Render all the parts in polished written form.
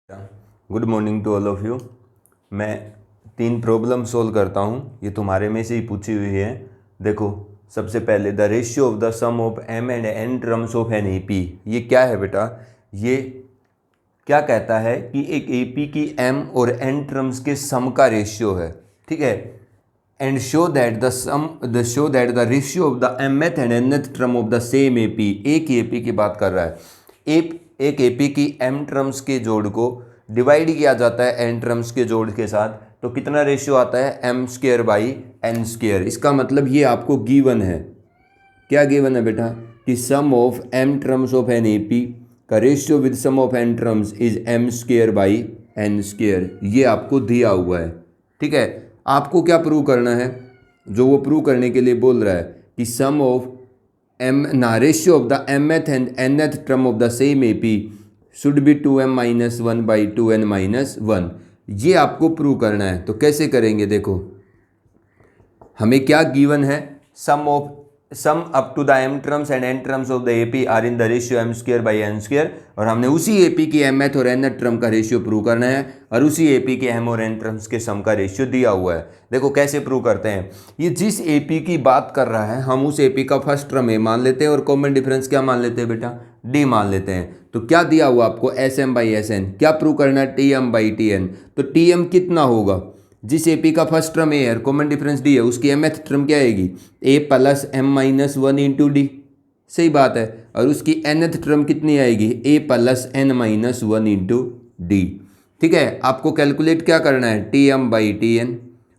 Good morning to all of you. मैं 3 problem solve करता हूँ, ये तुम्हारे में से ही पूछी हुई है। देखो, सबसे पहले the ratio of the sum of m and n terms of N AP. ये क्या है बेटा? ये क्या कहता है कि एक एपी की एम और एन टर्म्स के सम का रेशियो है, ठीक है। And show that the ratio of the mth and nth term of the same AP. एक ही एपी की बात कर रहा है। एक एपी की एम टर्म्स के जोड़ को डिवाइड किया जाता है एन टर्म्स के जोड़ के साथ, तो कितना रेशियो आता है? M square by n square. इसका मतलब ये आपको गिवन है। क्या गिवन है बेटा? कि sum of m terms of N AP का ratio with sum of n terms is m square by n square. ये आपको दिया हुआ है, ठीक है। आपको क्या प्रूव करना है? जो वो प्रूव करने के लिए बोल रहा है कि sum of ratio of the mth and nth term of the same AP should be 2m minus 1 by 2n minus 1। ये आपको प्रूव करना है। तो कैसे करेंगे? देखो, हमें क्या गिवन है? Sum up to the m terms and n terms of the AP are in the ratio m square by n square, और हमने उसी एपी की एमथ और एनथ टर्म का रेशियो प्रूव करना है, और उसी एपी के एम और एन टर्म्स के सम का रेशियो दिया हुआ है। देखो कैसे प्रूव करते हैं। ये जिस एपी की बात कर रहा है, हम उस एपी का फर्स्ट टर्म ए मान लेते हैं और कॉमन डिफरेंस क्या मान लेते हैं बेटा? डी मान लेते हैं। तो क्या दिया हुआ आपको? S m by s n. क्या प्रूव करना है? T m by t n. तो टी एम कितना होगा? जिस एपी का फर्स्ट टर्म ए है, कॉमन डिफरेंस डी है, उसकी एमथ टर्म क्या आएगी? A plus m minus 1 into d. सही बात है। और उसकी एनथ टर्म कितनी आएगी? A plus n minus 1 into d. ठीक है, आपको कैलकुलेट क्या करना है? T m by t n.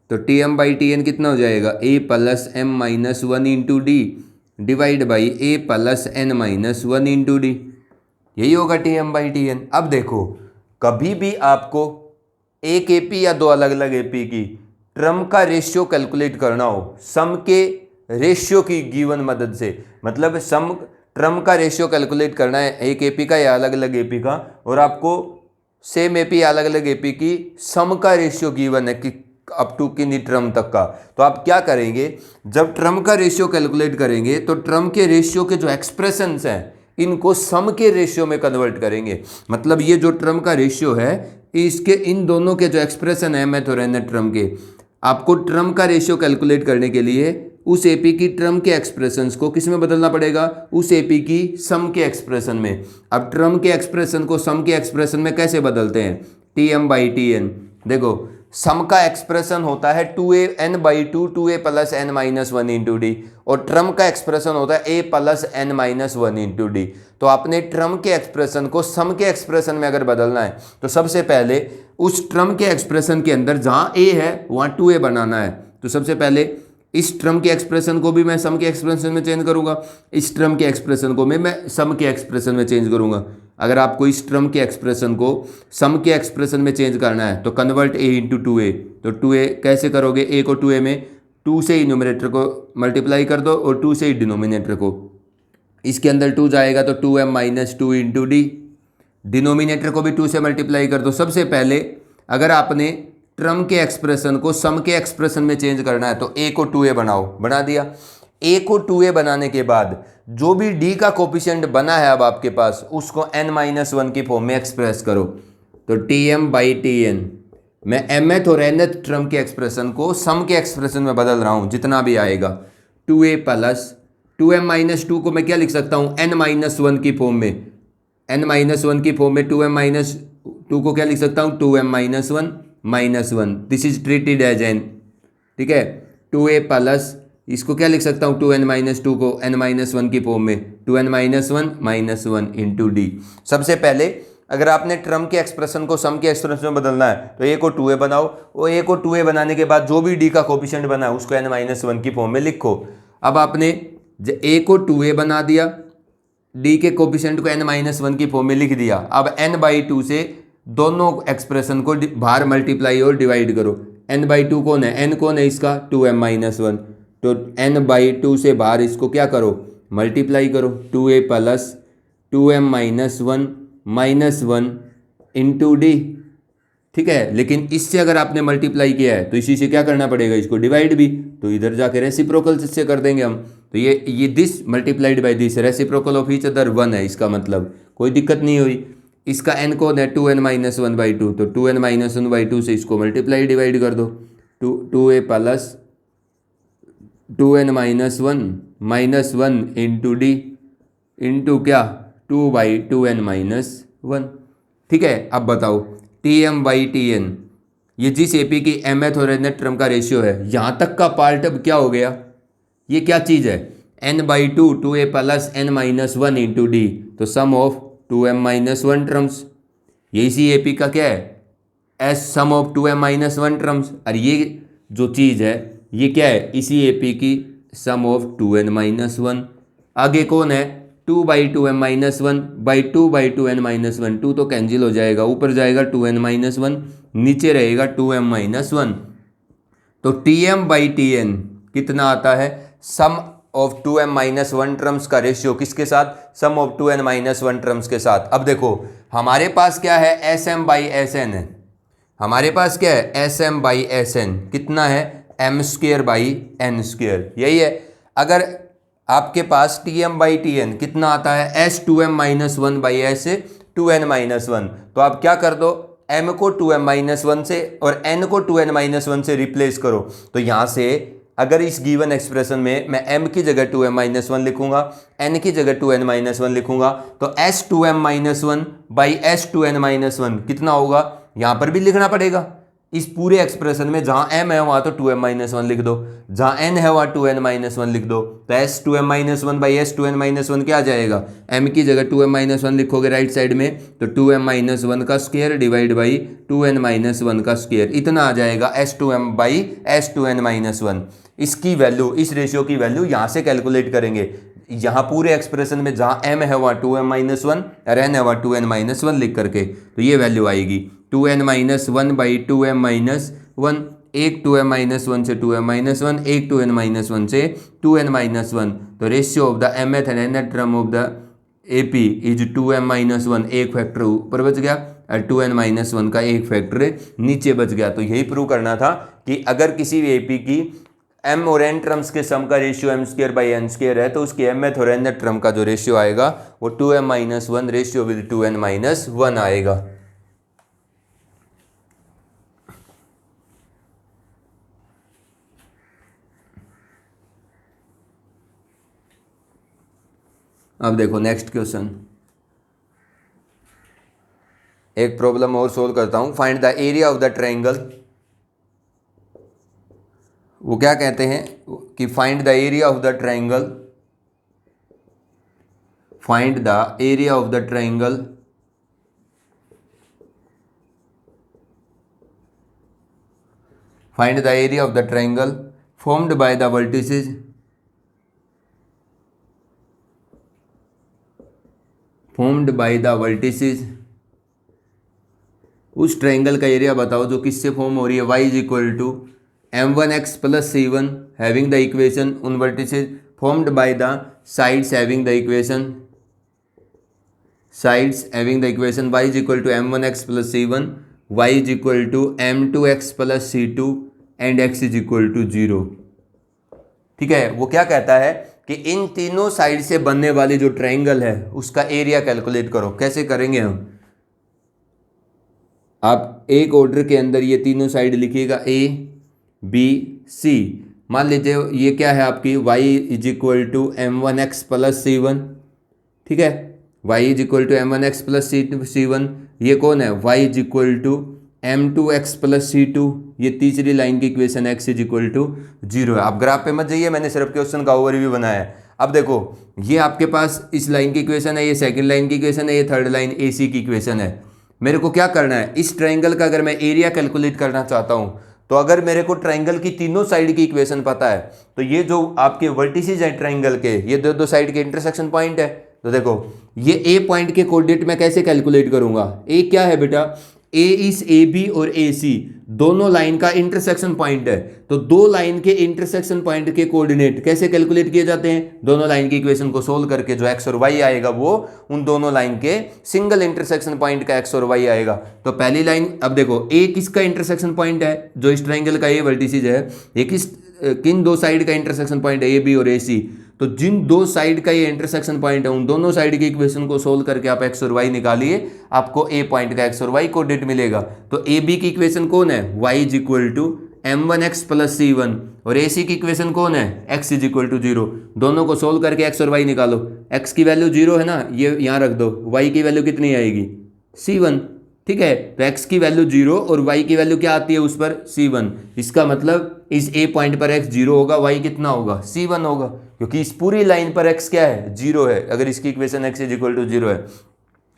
तो t m by t n कितना हो जाएगा? A plus m minus 1 into d divide by a plus n minus 1 into d. यही होगा t m by t N. अब देखो, कभी भी आपको एक एपी या दो अलग अलग एपी की टर्म का रेशियो कैलकुलेट करना हो, सम के रेशियो की गिवन मदद से, मतलब सम टर्म का रेशियो कैलकुलेट करना है एक एपी का या अलग अलग एपी का, और आपको सेम एपी या अलग अलग एपी की सम का रेशियो गिवन है कि अप टू किन्हीं टर्म तक का, तो आप क्या करेंगे? जब टर्म का रेशियो कैलकुलेट करेंगे तो टर्म के रेशियो के जो एक्सप्रेशंस हैं इनको सम के रेशियो में कन्वर्ट करेंगे। मतलब ये जो टर्म का रेशियो है, इसके इन दोनों के जो एक्सप्रेशन है एमथ और एनथ टर्म के, आपको टर्म का रेशियो कैलकुलेट करने के लिए उस एपी की टर्म के एक्सप्रेशंस को किस में बदलना पड़ेगा? उस एपी की सम के एक्सप्रेशन में। अब टर्म के एक्सप्रेशन को सम के एक्सप्रेशन में कैसे बदलते हैं? T m by t n. देखो, सम का एक्सप्रेशन होता है 2an by 2a plus n minus 1 into d, और टर्म का एक्सप्रेशन होता है a plus n minus 1 into d. तो आपने टर्म के एक्सप्रेशन को सम के एक्सप्रेशन में अगर बदलना है, तो सबसे पहले उस टर्म के एक्सप्रेशन के अंदर जहाँ a है वहाँ 2a बनाना है। तो सबसे पहले इस टर्म के एक्सप्रेशन को भी मैं सम के एक्सप्रेशन में चेंज करूंगा, इस टर्म के एक्सप्रेशन को मैं सम के एक्सप्रेशन में चेंज करूंगा। अगर आपको इस टर्म के एक्सप्रेशन को सम के एक्सप्रेशन में चेंज करना है तो कन्वर्ट ए इंटू 2a। तो 2a कैसे करोगे? a को 2a में 2 से ही न्यूमरेटर को मल्टीप्लाई कर दो और 2 से ही डिनोमिनेटर को। इसके अंदर 2 जाएगा तो 2m minus 2 into D. Denominator को भी 2 से मल्टीप्लाई कर दो। सबसे पहले अगर आपने टर्म के एक्सप्रेशन को सम के एक्सप्रेशन में चेंज करना है तो a को 2a बनाओ। बना दिया। a को 2a बनाने के बाद जो भी d का कोफिशिएंट बना है अब आपके पास, उसको n माइनस 1 की फॉर्म में एक्सप्रेस करो। तो t m by t n, मैं mth और nth टर्म के एक्सप्रेशन को सम के एक्सप्रेशन में बदल रहा हूँ, जितना भी आएगा। 2a प्लस 2m माइनस 2 को मैं क्या लिख सकता हूँ? n माइनस 1 की फॉर्म में। n माइनस 1 की फॉर्म में 2m माइनस 2 को क्या लिख सकता हूँ? 2m minus 1 minus 1। This is treated as n। ठीक है, 2a प्लस इसको क्या लिख सकता हूँ? 2n माइनस 2 को n माइनस 1 की फॉर्म में 2n minus 1 minus 1 into D. सबसे पहले अगर आपने टर्म के एक्सप्रेशन को सम के एक्सप्रेशन में बदलना है तो a को 2a बनाओ, और a को 2a बनाने के बाद जो भी d का कोफिशिएंट बना है उसको n माइनस 1 की फॉर्म में लिखो। अब आपने a को 2a बना दिया, d के कोफिशिएंट को n माइनस 1 की फॉर्म में लिख दिया। अब n बाई 2 से दोनों एक्सप्रेशन को बाहर मल्टीप्लाई और डिवाइड करो। n बाई 2 कौन है? n कौन है इसका? 2m minus 1। तो n बाई 2 से बाहर इसको क्या करो? मल्टीप्लाई करो। 2a plus 2m minus 1 minus 1 into d. ठीक है, लेकिन इससे अगर आपने मल्टीप्लाई किया है तो इसी से क्या करना पड़ेगा? इसको डिवाइड भी। तो इधर जाके रेसिप्रोकल से कर देंगे हम। तो ये this multiplied by this, reciprocal of each other 1 है, इसका मतलब कोई दिक्कत नहीं हुई। इसका n कौन है 2n-1/2, तो 2n-1/2 से इसको मल्टीप्लाई डिवाइड कर दो, 2a plus 2n-1 into D into क्या 2/2n-1। ठीक है, अब बताओ Tm/Tn ये जिस एपी की mth और nth टर्म का रेशियो है, यहाँ तक का पार्ट अब क्या हो गया, ये क्या चीज़ है n/2 2a plus n-1 into d, तो सम ऑफ 2m-1 टर्म्स, ये इसी एपी का क्या है S some of 2m-1 terms, और ये जो चीज़ है ये क्या है इसी एपी की सम ऑफ 2n-1। आगे कौन है 2/2m-1 बाई 2/2n-1, 2 तो कैंसिल हो जाएगा, ऊपर जाएगा 2n-1, नीचे रहेगा 2m-1। तो Tm/Tn कितना आता है सम ऑफ 2m-1 टर्म्स का रेशियो किसके साथ, सम ऑफ 2n-1 टर्म्स के साथ। अब देखो हमारे पास क्या है Sm/Sn है, हमारे पास क्या है Sm/Sn कितना है m²/n², यही है। अगर आपके पास Tm/Tn कितना आता है S2m-1/S2n-1, तो आप क्या कर दो m को 2m-1 से और n को 2n-1 से रिप्लेस करो। तो यहाँ से अगर इस गिवन एक्सप्रेशन में मैं m की जगह 2m-1 लिखूंगा, n की जगह 2n-1 लिखूंगा, तो S2m-1/S2n-1 कितना होगा, यहाँ पर भी लिखना पड़ेगा इस पूरे एक्सप्रेशन में, जहाँ m है वहाँ तो 2m-1 लिख दो, जहाँ n है वहाँ 2n-1 लिख दो। तो S2m-1/S2n-1 क्या आ जाएगा, m की जगह 2m-1 लिखोगे राइट साइड में, तो 2m-1 का स्क्वायर डिवाइड बाई 2n-1 का स्क्वायर, इतना आ जाएगा S2m/S2n-1। इसकी वैल्यू, इस रेशियो की वैल्यू यहाँ से कैलकुलेट करेंगे, यहाँ पूरे एक्सप्रेशन में जहाँ m है वहाँ 2m-1 और n है वहाँ 2n-1 लिख करके, तो ये वैल्यू आएगी 2n-1/2m-1, एक 2m-1 से 2m-1, एक 2n-1 से 2n-1। तो ratio of the mth and nth term of the AP is 2m-1, एक फैक्टर ऊपर बच गया और 2n-1 का एक फैक्टर नीचे बच गया। तो यही प्रूव करना था कि अगर किसी भी एपी की m और n टर्म्स के सम का रेशियो m²/n² है, तो उसकी mth और nth टर्म का जो रेशियो आएगा वो 2m-1 रेशियो विद 2n-1 आएगा। अब देखो नेक्स्ट क्वेश्चन, एक प्रॉब्लम और सोल्व करता हूं। Find the area of the triangle, वो क्या कहते हैं कि find the area of the triangle, find the area of the triangle find the area of the triangle formed by the vertices, formed by the vertices, उस triangle का area बताओ जो किससे फॉर्म हो रही है, y is equal to m1x plus c1 having the equation उन vertices formed by the sides having the equation, sides having the equation y is equal to m1x plus c1, y is equal to m2x plus c2 and x is equal to 0। ठीक है, वो क्या कहता है कि इन तीनों side से बनने वाली जो ट्रायंगल है उसका एरिया कैलकुलेट करो। कैसे करेंगे हम, आप एक ऑर्डर के अंदर ये तीनों साइड लिखिएगा a b c। मान लीजिए ये क्या है आपकी y is equal to m1x plus c1, ठीक है, y is equal to m1x plus c1, ये कौन है y is equal to m2x plus c2, ये तीसरी लाइन की equation x is equal to 0 है। आप ग्राफ पे मत जाइए, मैंने सिर्फ क्वेश्चन का ओवरव्यू बनाया है। अब देखो ये आपके पास इस लाइन की इक्वेशन है, ये सेकंड लाइन की इक्वेशन है, ये थर्ड लाइन AC की इक्वेशन है। मेरे को क्या करना है, इस ट्रायंगल का अगर मैं एरिया कैलकुलेट करना चाहता हूँ, तो अगर मेरे को ट्रायंगल की तीनों साइड की इक्वेशन पता है, तो ये जो आपके वर्टिसेस हैं ट्रायंगल के, ये दो साइड के इंटरसेक्शन पॉइंट है। तो देखो ये A पॉइंट के कोऑर्डिनेट मैं कैसे कैलकुलेट करूंगा, A क्या है बेटा, A इस AB और AC दोनों लाइन का इंटरसेक्शन पॉइंट है। तो दो लाइन के इंटरसेक्शन पॉइंट के कोऑर्डिनेट कैसे कैलकुलेट किए जाते हैं, दोनों लाइन की इक्वेशन को सोल्व करके जो x और y आएगा वो उन दोनों लाइन के सिंगल इंटरसेक्शन पॉइंट का x और y आएगा। तो पहली लाइन, अब देखो A किसका इंटरसेक्शन पॉइंट है, जो इस ट्रायंगल का A वर्टिसेस है, ये किस किन दो साइड का इंटरसेक्शन पॉइंट है, ए बी और ए सी। तो जिन दो साइड का ये इंटरसेक्शन पॉइंट है उन दोनों साइड की इक्वेशन को सोल्व करके आप एक्स और वाई निकालिए, आपको ए पॉइंट का एक्स और वाई कोऑर्डिनेट मिलेगा। तो ए बी की इक्वेशन कौन है, y is equal to m1x plus c1, और ए सी की इक्वेशन कौन है, x इज इक्वल टू 0। दोनों को सोल्व करके x और y निकालो। x की वैल्यू 0 है ना, ये यहाँ रख दो। y की वैल्यू कितनी आएगी, c1। ठीक है, तो x की वैल्यू 0 और y की वैल्यू क्या आती है उस पर, c1। इसका मतलब इस a पॉइंट पर x 0 होगा, y कितना होगा, c1 होगा, क्योंकि इस पूरी लाइन पर x क्या है, 0 है, अगर इसकी equation x is equal to 0 है।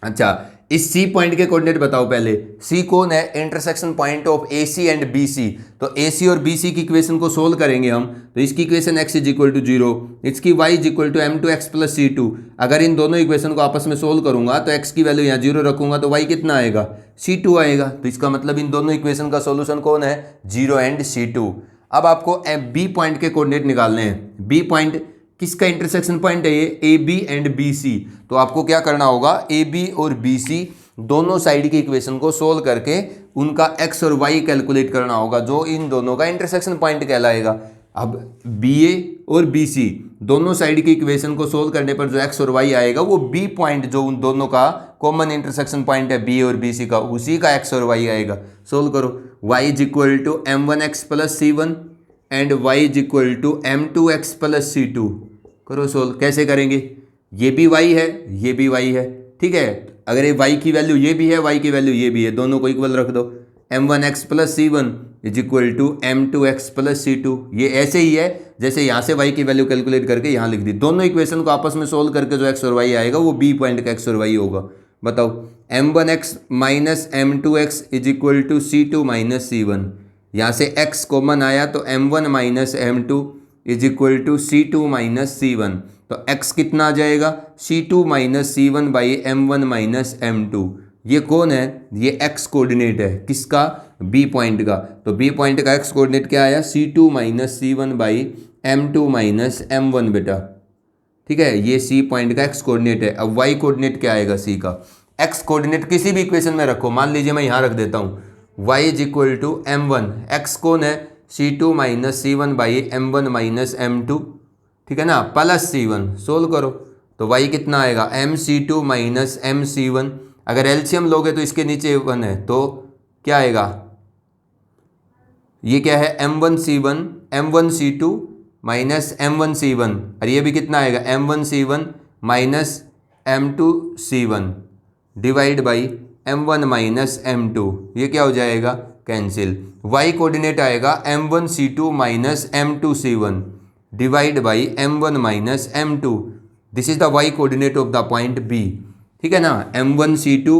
अच्छा, इस C पॉइंट के कोऑर्डिनेट बताओ पहले। C कौन है, intersection point of AC and BC। तो AC और BC की इक्वेशन को सोल्व करेंगे हम, तो इसकी equation x is equal to 0, इसकी y is equal to m2x plus c2। अगर इन दोनों इक्वेशन को आपस में सोल्व करूंगा तो x की वैल्यू यहाँ 0 रखूंगा तो y कितना आएगा, c2 आएगा। तो इसका मतलब इन दोनों इक्वेशन का सोल्यूशन कौन है, 0 एंड c2। अब आपको B पॉइंट के कोऑर्डिनेट निकालने हैं। B पॉइंट किसका इंटरसेक्शन पॉइंट है, ये A B and B C. तो आपको क्या करना होगा, ए बी और बी सी दोनों साइड की इक्वेशन को सोल्व करके उनका एक्स और वाई कैलकुलेट करना होगा, जो इन दोनों का इंटरसेक्शन पॉइंट कहलाएगा। अब बी ए और बी सी दोनों साइड की इक्वेशन को सोल्व करने पर जो एक्स और वाई आएगा वो बी पॉइंट, जो उन दोनों का कॉमन इंटरसेक्शन पॉइंट है बी और बी सी का, उसी का एक्स और वाई आएगा। सोल्व करो। Y is equal to m1x plus c1 and y is equal to m2x plus c2। करो सोल्व। कैसे करेंगे, ये भी y है, ये भी y है। ठीक है, अगर ये y की वैल्यू ये भी है, y की वैल्यू ये भी है, दोनों को इक्वल रख दो। m1x plus c1 is equal to m2x plus c2। ये ऐसे ही है जैसे यहाँ से y की वैल्यू कैलकुलेट करके यहाँ लिख दी। दोनों इक्वेशन को आपस में सोल्व करके जो x और y आएगा वो b पॉइंट का x और y होगा। बताओ, m1x minus m2x is equal to c2 minus c1। यहाँ से x कॉमन आया तो m1 minus m2 is equal to c2 minus c1। तो x कितना आ जाएगा, c2 minus c1 by m1 minus m2। ये कौन है, ये x कोऑर्डिनेट है, किसका, b पॉइंट का। तो b पॉइंट का x कोऑर्डिनेट क्या आया, c2 minus c1 by m2 minus m1 बेटा। ठीक है, ये c पॉइंट का x कोऑर्डिनेट है। अब y कोऑर्डिनेट क्या आएगा c का। x कोऑर्डिनेट किसी भी इक्वेशन में रखो, मान लीजिए मैं यहाँ रख देता हूँ y is equal to m1, x कौन है, c2 minus c1 by m1 minus m2। ठीक है ना, प्लस c1। सोल्व करो तो y कितना आएगा, mc2 माइनस mc1। अगर एलसीएम लोगे तो इसके नीचे 1 है तो क्या आएगा, ये क्या है, m1c1 m1c2 माइनस m1c1, और ये भी कितना आएगा, m1c1 minus m2c1 divide by m1 minus m2। ये क्या हो जाएगा, कैंसिल। y कोऑर्डिनेट आएगा m1c2 minus m2c1 divide by m1 minus m2। This is the y coordinate of the point b। ठीक है ना, m1c2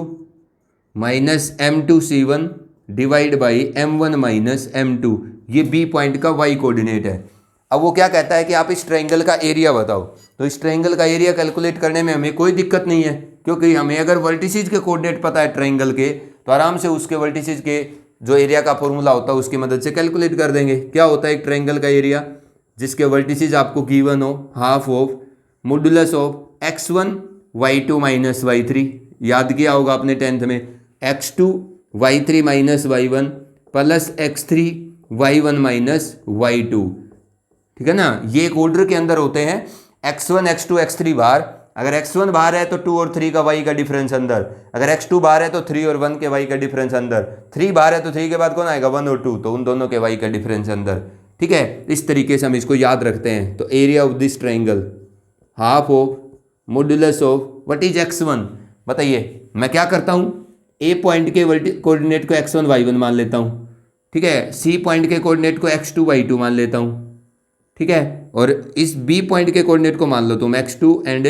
minus m2c1 divide by m1 minus m2, ये b point का y कोऑर्डिनेट है। अब वो क्या कहता है कि आप इस ट्रायंगल का एरिया बताओ। तो इस ट्रायंगल का एरिया कैलकुलेट करने में हमें कोई दिक्कत नहीं है, क्योंकि हमें अगर वर्टिसेज के कोऑर्डिनेट पता है ट्रायंगल के, तो आराम से उसके वर्टिसेज के जो एरिया का फॉर्मूला होता है उसकी मदद से कैलकुलेट कर देंगे। क्या होता है एक ट्रायंगल का एरिया, जिसके वर्टिसेज आपको गिवन हो, half of modulus of x1 y2 minus y3। याद किया होगा आपने 10th में, x2 y3 minus y1 plus x3 y1 minus y2। ठीक है ना, ये एक ऑर्डर के अंदर होते हैं, x1 x2 x3 बाहर। अगर x1 बाहर है तो 2 और 3 का y का डिफरेंस अंदर, अगर x2 बाहर है तो 3 और 1 के y का डिफरेंस अंदर, 3 बाहर है तो 3 के बाद कौन आएगा, 1 और 2, तो उन दोनों के y का डिफरेंस अंदर। ठीक है, इस तरीके से हम इसको याद रखते हैं। तो area of this triangle half of modulus of what is x1। बताइए, मैं क्या करता हूँ, a पॉइंट के कोऑर्डिनेट को x1 y1 मान लेता हूँ। ठीक है, c पॉइंट के कोऑर्डिनेट को x2 y2 मान लेता हूँ। ठीक है, और इस b पॉइंट के कोऑर्डिनेट को मान लो तुम x2 एंड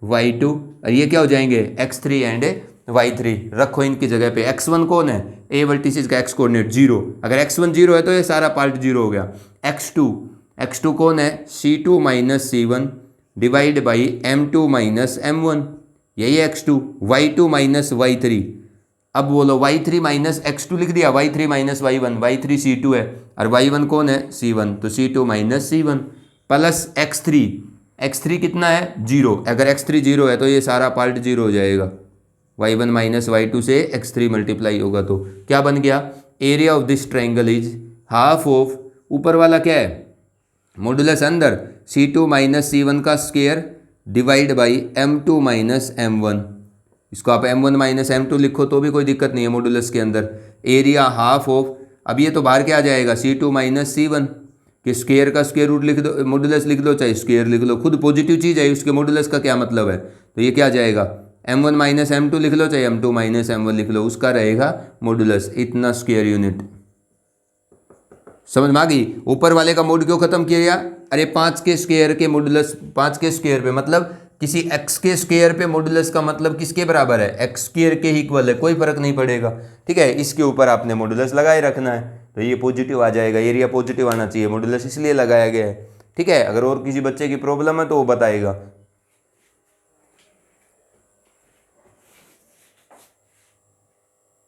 y2, और ये क्या हो जाएंगे, x3 एंड y3। रखो इनकी जगह पे। x1 कौन है, a वर्टिसेस का x कोऑर्डिनेट 0, अगर x1 0 है तो ये सारा पार्ट 0 हो गया। x2 कौन है, c2 minus c1 divide by m2 minus m1, यही है x2। y2 माइनस y3, अब बोलो y3 माइनस x2 लिख दिया, y3 minus y1, y3 c2 है, और y1 कौन है, c1, तो c2 minus c1 plus x3 कितना है, 0। अगर x3 0 है तो ये सारा पार्ट 0 हो जाएगा। y1 माइनस y2 से x3 मल्टीप्लाई होगा तो क्या बन गया, area of this triangle is half of, ऊपर वाला क्या है मॉडुलस अंदर C2 माइनस C1 का square divide by M2 minus M1। इसको आप M1 माइनस M2 लिखो तो भी कोई दिक्कत नहीं है मॉडुलस के अंदर। एरिया हाफ ऑफ, अब ये तो बाहर क्या आ जाएगा, C2 माइनस C1 कि स्क्वायर का स्क्वायर रूट लिख दो, मॉडुलस लिख दो चाहे स्क्वायर लिख लो, खुद पॉजिटिव चीज़ है, उसके मॉडुलस का क्या मतलब है। तो ये क्या आ जाएगा, M1 माइनस M2 लिख लो चाहे M2 माइनस M1 लिख लो, उसका रहेगा मॉडुलस इतना स्क्वायर यूनिट। समझ में आ गई। ऊपर वाले का मोड क्यों खत्म किया, अरे 5 के स्क्वायर के मॉडुलस, 5 के स्क्वायर पे मतलब किसी x के स्क्वायर पे मॉडुलस का मतलब किसके बराबर है, x स्क्वायर के ही इक्वल है, कोई फर्क नहीं पड़ेगा। ठीक है, इसके ऊपर आपने मॉडुलस लगाए रखना है, तो ये पॉजिटिव आ जाएगा, एरिया पॉजिटिव आना चाहिए, मॉडुलस इसलिए लगाया गया है। ठीक है, अगर और किसी बच्चे की प्रॉब्लम है तो वो बताएगा।